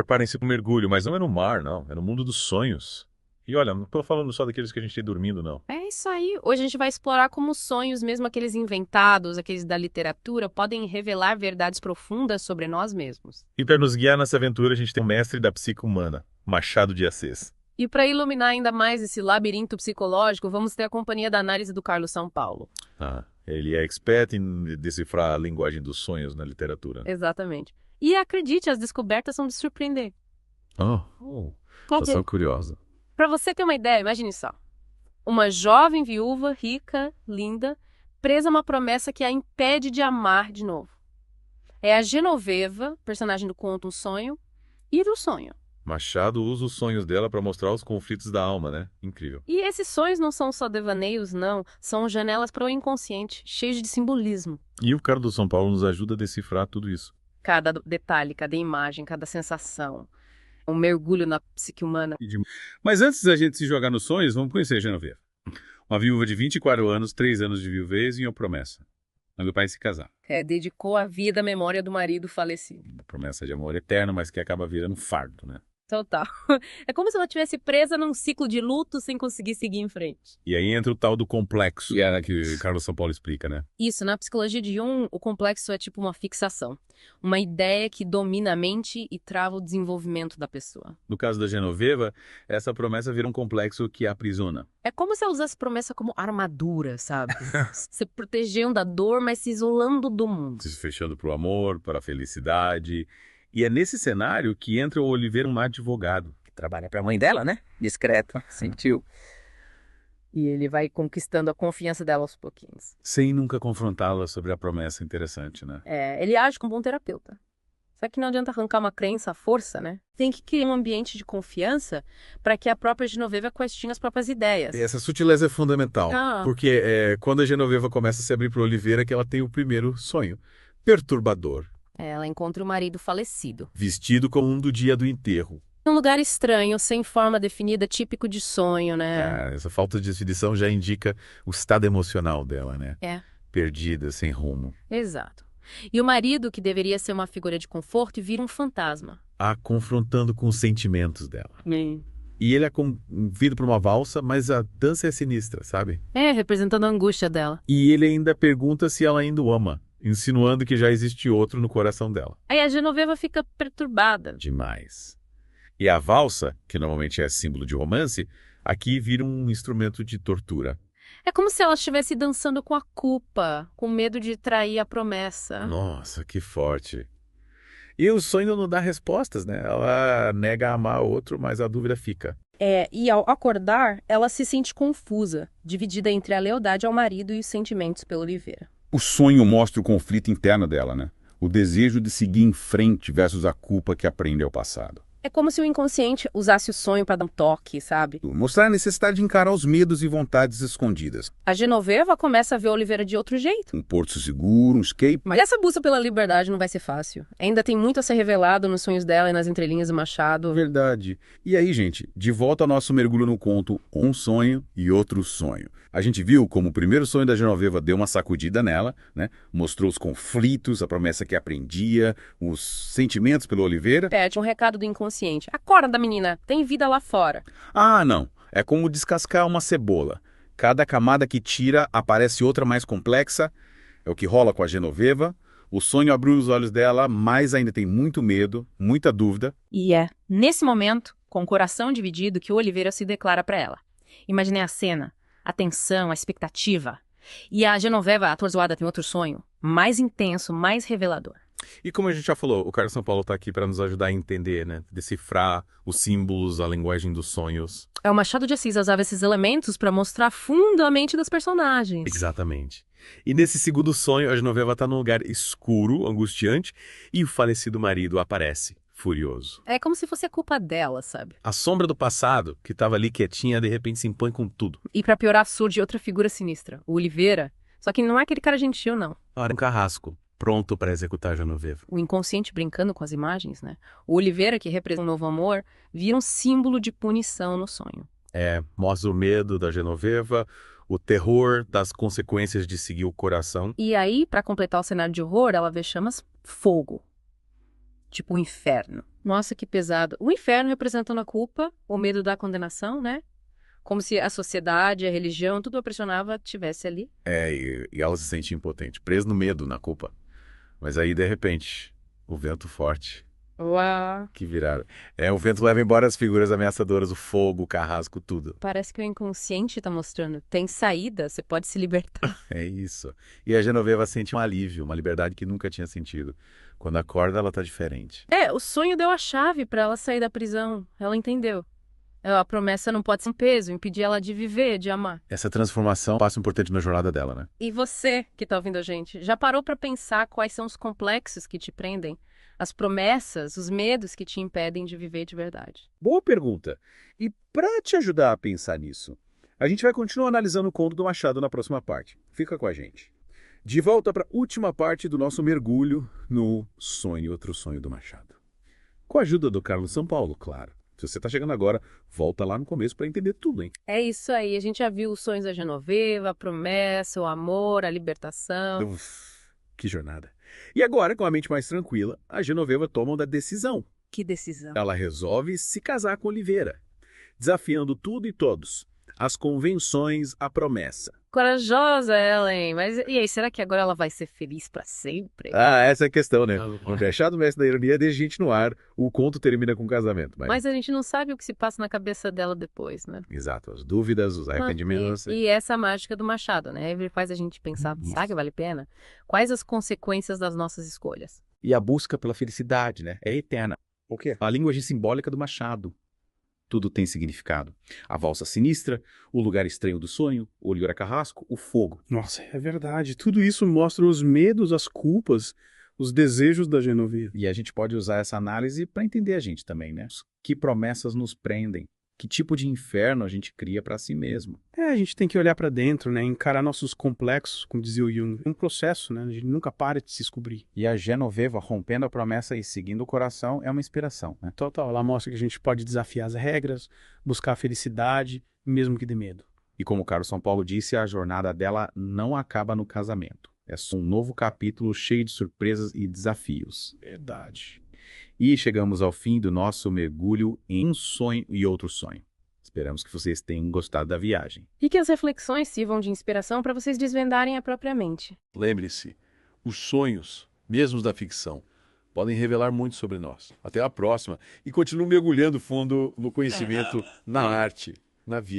preparem-se para um mergulho, mas não é no mar, não. É no mundo dos sonhos. E olha, não tô falando só daqueles que a gente tem dormindo, não. É isso aí. Hoje a gente vai explorar como os sonhos, mesmo aqueles inventados, aqueles da literatura, podem revelar verdades profundas sobre nós mesmos. E para nos guiar nessa aventura, a gente tem o mestre da psique humana, Machado de Assis. E para iluminar ainda mais esse labirinto psicológico, vamos ter a companhia da análise do Carlos São Paulo. Ah, ele é expert em decifrar a linguagem dos sonhos na literatura. Exatamente. E acredite, as descobertas são de surpreender. Já sou curiosa. Para você ter uma ideia, imagine só. Uma jovem viúva, rica, linda, presa a uma promessa que a impede de amar de novo. É a Genoveva, personagem do conto Um Sonho, e do sonho. Machado usa os sonhos dela para mostrar os conflitos da alma, né? Incrível. E esses sonhos não são só devaneios, não. São janelas para o inconsciente, cheios de simbolismo. E o cara do São Paulo nos ajuda a decifrar tudo isso. Cada detalhe, cada imagem, cada sensação. Um mergulho na psique humana. Mas antes da gente se jogar nos sonhos, vamos conhecer a Genoveva. Uma viúva de 24 anos, 3 anos de viuvez e uma promessa. Meu pai se casar. Dedicou a vida à memória do marido falecido. Uma promessa de amor eterno, mas que acaba virando um fardo, né? Total. É como se ela estivesse presa num ciclo de luto sem conseguir seguir em frente. E aí entra o tal do complexo, que o Carlos São Paulo explica, né? Isso, na psicologia de Jung, o complexo é tipo uma fixação. Uma ideia que domina a mente e trava o desenvolvimento da pessoa. No caso da Genoveva, essa promessa vira um complexo que a aprisiona. É como se ela usasse promessa como armadura, sabe? Se protegendo da dor, mas se isolando do mundo. Se fechando para o amor, para a felicidade. E é nesse cenário que entra o Oliveira, um advogado. Que trabalha para a mãe dela, né? Discreto, sentiu. E ele vai conquistando a confiança dela aos pouquinhos. Sem nunca confrontá-la sobre a promessa interessante, né? Ele age como um bom terapeuta. Só que não adianta arrancar uma crença à força, né? Tem que criar um ambiente de confiança para que a própria Genoveva questione as próprias ideias. E essa sutileza é fundamental, Ah. porque quando a Genoveva começa a se abrir para o Oliveira que ela tem o primeiro sonho. Perturbador. Ela encontra o marido falecido. Vestido como um do dia do enterro. Um lugar estranho, sem forma definida, típico de sonho, né? Essa falta de definição já indica o estado emocional dela, né? Perdida, sem rumo. Exato. E o marido, que deveria ser uma figura de conforto, vira um fantasma. A confrontando com os sentimentos dela. E ele é convido para uma valsa, mas a dança é sinistra, sabe? Representando a angústia dela. E ele ainda pergunta se ela ainda o ama, insinuando que já existe outro no coração dela. Aí a Genoveva fica perturbada. Demais. E a valsa, que normalmente é símbolo de romance, aqui vira um instrumento de tortura. É como se ela estivesse dançando com a culpa, com medo de trair a promessa. Nossa, que forte. E o sonho não dá respostas, né? Ela nega amar outro, mas a dúvida fica. E ao acordar, ela se sente confusa, dividida entre a lealdade ao marido e os sentimentos pelo Oliveira. O sonho mostra o conflito interno dela, né? O desejo de seguir em frente versus a culpa que aprende ao passado. É como se o inconsciente usasse o sonho para dar um toque, sabe? Mostrar a necessidade de encarar os medos e vontades escondidas. A Genoveva começa a ver Oliveira de outro jeito. Um porto seguro, um escape. Mas essa busca pela liberdade não vai ser fácil. Ainda tem muito a ser revelado nos sonhos dela e nas entrelinhas do Machado. Verdade. E aí, gente, de volta ao nosso mergulho no conto Um Sonho e Outro Sonho. A gente viu como o primeiro sonho da Genoveva deu uma sacudida nela, né? Mostrou os conflitos, a promessa que aprendia, os sentimentos pelo Oliveira. Um recado do inconsciente. Acorda, menina, tem vida lá fora. Ah, não. É como descascar uma cebola. Cada camada que tira aparece outra mais complexa. É o que rola com a Genoveva. O sonho abriu os olhos dela, mas ainda tem muito medo, muita dúvida. E é nesse momento, com o coração dividido, que o Oliveira se declara para ela. Imaginei a cena, a tensão, a expectativa. E a Genoveva, a ator zoada, tem outro sonho, mais intenso, mais revelador. E como a gente já falou, o Carlos São Paulo está aqui para nos ajudar a entender, né? Decifrar os símbolos, a linguagem dos sonhos. O Machado de Assis usava esses elementos para mostrar fundamente dos personagens. Exatamente. E nesse segundo sonho, a Genoveva está num lugar escuro, angustiante, e o falecido marido aparece, furioso. É como se fosse a culpa dela, sabe? A sombra do passado, que estava ali quietinha, de repente se impõe com tudo. E para piorar, surge outra figura sinistra, o Oliveira. Só que não é aquele cara gentil, não. Era um carrasco, pronto para executar a Genoveva. O inconsciente brincando com as imagens, né? O Oliveira, que representa um novo amor, vira um símbolo de punição no sonho. Mostra o medo da Genoveva, o terror das consequências de seguir o coração. E aí, para completar o cenário de horror, ela vê chamas fogo. tipo o inferno. Nossa, que pesado. O inferno representando a culpa, o medo da condenação, né? Como se a sociedade, a religião, tudo a pressionava, tivesse ali. E ela se sente impotente, presa no medo, na culpa. Mas aí, de repente, o vento forte Uau! que viraram. O vento leva embora as figuras ameaçadoras, o fogo, o carrasco, tudo. Parece que o inconsciente tá mostrando. Tem saída, você pode se libertar. É isso. E a Genoveva sente um alívio, uma liberdade que nunca tinha sentido. Quando acorda, ela tá diferente. O sonho deu a chave pra ela sair da prisão. Ela entendeu. A promessa não pode ser um peso, impedir ela de viver, de amar. Essa transformação é um passo importante na jornada dela, né? E você, que tá ouvindo a gente, já parou pra pensar quais são os complexos que te prendem? As promessas, os medos que te impedem de viver de verdade? Boa pergunta. E para te ajudar a pensar nisso, a gente vai continuar analisando o conto do Machado na próxima parte. Fica com a gente. De volta para a última parte do nosso mergulho no Sonho e Outro Sonho do Machado. Com a ajuda do Carlos São Paulo, claro. Se você está chegando agora, volta lá no começo para entender tudo, hein? É isso aí, a gente já viu os sonhos da Genoveva, a promessa, o amor, a libertação. Uf, que jornada. E agora, com a mente mais tranquila, a Genoveva toma uma decisão. Que decisão. Ela resolve se casar com Oliveira, desafiando tudo e todos. As convenções, a promessa. Corajosa ela, hein? Mas e aí, será que agora ela vai ser feliz pra sempre? Essa é a questão, né? No Crachado Mestre da Ironia, deixa a gente no ar, o conto termina com o casamento. Mas a gente não sabe o que se passa na cabeça dela depois, né? Exato, as dúvidas, os arrependimentos. E essa mágica do Machado, né? Ele faz a gente pensar, será que vale a pena? Quais as consequências das nossas escolhas? E a busca pela felicidade, né? É eterna. O quê? A linguagem simbólica do Machado. Tudo tem significado. A valsa sinistra, o lugar estranho do sonho, o Olhora Carrasco, o fogo. Nossa, é verdade. Tudo isso mostra os medos, as culpas, os desejos da Genoveva. E a gente pode usar essa análise para entender a gente também, né? Que promessas nos prendem? Que tipo de inferno a gente cria para si mesmo? A gente tem que olhar para dentro, né? Encarar nossos complexos, como dizia o Jung. É um processo, né? A gente nunca para de se descobrir. E a Genoveva rompendo a promessa e seguindo o coração é uma inspiração, né? Total, ela mostra que a gente pode desafiar as regras, buscar a felicidade, mesmo que dê medo. E como o Carlos São Paulo disse, a jornada dela não acaba no casamento. É só um novo capítulo cheio de surpresas e desafios. Verdade. E chegamos ao fim do nosso mergulho em Um Sonho e Outro Sonho. Esperamos que vocês tenham gostado da viagem. E que as reflexões sirvam de inspiração para vocês desvendarem a própria mente. Lembre-se, os sonhos, mesmo os da ficção, podem revelar muito sobre nós. Até a próxima e continue mergulhando fundo no conhecimento, na arte, na vida.